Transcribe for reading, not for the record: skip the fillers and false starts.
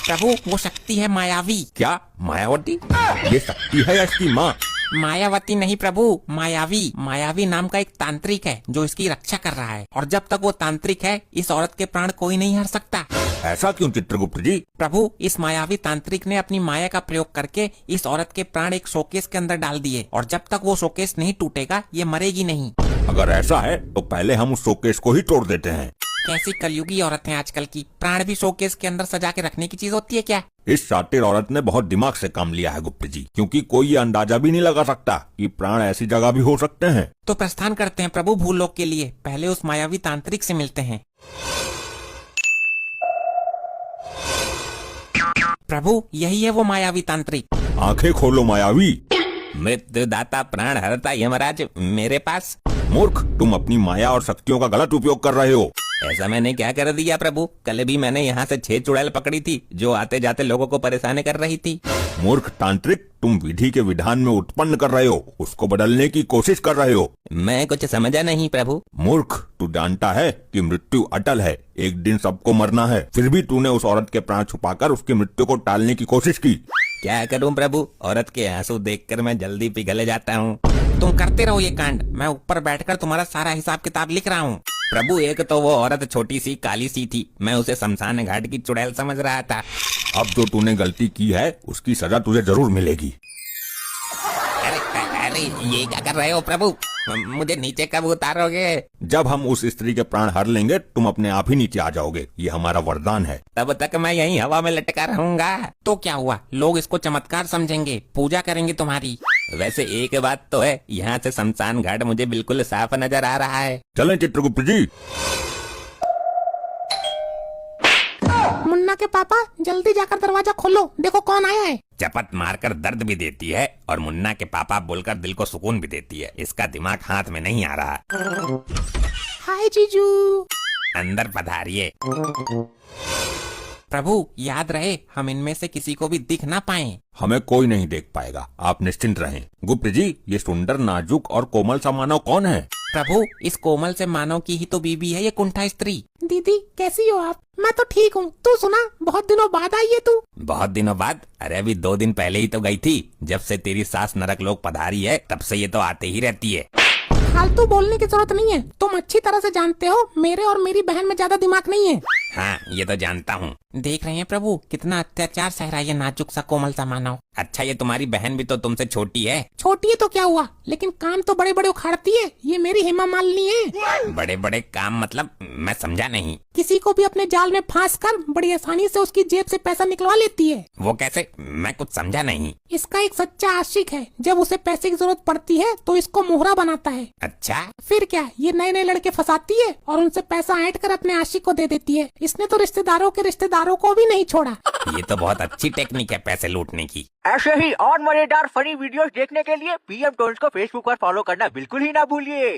प्रभु वो शक्ति है मायावी। क्या मायावती? ये शक्ति है या इसकी माँ? मायावती नहीं प्रभु, मायावी। मायावी नाम का एक तांत्रिक है जो इसकी रक्षा कर रहा है, और जब तक वो तांत्रिक है इस औरत के प्राण कोई नहीं हर सकता। ऐसा क्यों चित्रगुप्त जी? प्रभु इस मायावी तांत्रिक ने अपनी माया का प्रयोग करके इस औरत के प्राण एक शोकेस के अंदर डाल दिए, और जब तक वो शोकेस नहीं टूटेगा ये मरेगी नहीं। अगर ऐसा है तो पहले हम उस शोकेस को ही तोड़ देते हैं। कैसी कलयुगी औरत है आजकल की, प्राण भी शोकेस के अंदर सजा के रखने की चीज होती है क्या? इस शातिर औरत ने बहुत दिमाग से काम लिया है गुप्त जी, क्योंकि कोई ये अंदाजा भी नहीं लगा सकता कि प्राण ऐसी जगह भी हो सकते हैं। तो प्रस्थान करते हैं प्रभु भूलोक के लिए, पहले उस मायावी तांत्रिक से मिलते हैं। प्रभु यही है वो मायावी तांत्रिक। आंखें खोलो मायावी। मृत्युदाता प्राण हरता यमराज मेरे पास। मूर्ख, तुम अपनी माया और शक्तियों का गलत उपयोग कर रहे हो। ऐसा मैंने क्या कर दिया प्रभु? कल भी मैंने यहाँ से 6 चुड़ैल पकड़ी थी जो आते जाते लोगों को परेशान कर रही थी। मूर्ख तांत्रिक, तुम विधि के विधान में उत्पन्न कर रहे हो, उसको बदलने की कोशिश कर रहे हो। मैं कुछ समझा नहीं प्रभु। मूर्ख, तू जानता है कि मृत्यु अटल है, एक दिन सबको मरना है, फिर भी तूने उस औरत के प्राण छुपाकर उसकी मृत्यु को टालने की कोशिश की। क्या करूं प्रभु, औरत के आंसू देखकर मैं जल्दी पिघल जाता हूँ। तुम करते रहो ये कांड, मैं ऊपर बैठकर तुम्हारा सारा हिसाब किताब लिख रहा हूँ। प्रभु एक तो वो औरत छोटी सी काली सी थी, मैं उसे शमशान घाट की चुड़ैल समझ रहा था। अब जो तूने गलती की है उसकी सजा तुझे जरूर मिलेगी। अरे ये क्या कर रहे हो प्रभु? मुझे नीचे कब उतारोगे? जब हम उस स्त्री के प्राण हर लेंगे तुम अपने आप ही नीचे आ जाओगे, ये हमारा वरदान है। तब तक मैं यहीं हवा में लटका रहूंगा। तो क्या हुआ, लोग इसको चमत्कार समझेंगे, पूजा करेंगे तुम्हारी। वैसे एक बात तो है, यहाँ से शमशान घाट मुझे बिल्कुल साफ नजर आ रहा है। चलें चित्रगुप्त जी। मुन्ना के पापा जल्दी जाकर दरवाजा खोलो, देखो कौन आया है। चपत मारकर दर्द भी देती है और मुन्ना के पापा बोलकर दिल को सुकून भी देती है। इसका दिमाग हाथ में नहीं आ रहा। हाय जीजू। अंदर पधारिए। प्रभु याद रहे हम इनमें से किसी को भी दिख ना पाएं। हमें कोई नहीं देख पाएगा, आप निश्चिंत रहें। गुप्त जी, ये सुंदर नाजुक और कोमल सा मानव कौन है? प्रभु इस कोमल से मानव की ही तो बीबी है ये कुंठा स्त्री। दीदी कैसी हो आप? मैं तो ठीक हूँ, तू सुना, बहुत दिनों बाद आई है तू। बहुत दिनों बाद? अरे अभी 2 दिन पहले ही तो गई थी। जब से तेरी सास नरक लोक पधारी है तब से ये तो आते ही रहती है। फालतू बोलने की जरूरत नहीं है, तुम अच्छी तरह से जानते हो मेरे और मेरी बहन में ज्यादा दिमाग नहीं है। हाँ ये तो जानता हूँ। देख रहे हैं प्रभु कितना अत्याचार सह रहा है ये नाजुक सा कोमल सा मानव। अच्छा ये तुम्हारी बहन भी तो तुमसे छोटी है। छोटी है तो क्या हुआ, लेकिन काम तो बड़े बड़े उखाड़ती है। ये मेरी हेमा मालिनी है। बड़े बड़े काम मतलब? मैं समझा नहीं। किसी को भी अपने जाल में फांस कर बड़ी आसानी से उसकी जेब से पैसा निकलवा लेती है। वो कैसे? मैं कुछ समझा नहीं। इसका एक सच्चा आशिक है, जब उसे पैसे की जरूरत पड़ती है तो इसको मोहरा बनाता है। अच्छा फिर क्या, ये नए नए लड़के फंसाती है और उनसे पैसा ऐंठ कर अपने आशिक को दे देती है। इसने तो रिश्तेदारों के रिश्तेदारों को भी नहीं छोड़ा। ये तो बहुत अच्छी टेक्निक है पैसे लूटने की। ऐसे ही और मजेदार फनी वीडियोस देखने के लिए पीएम टोन्स को फेसबुक पर फॉलो करना बिल्कुल ही ना भूलिए।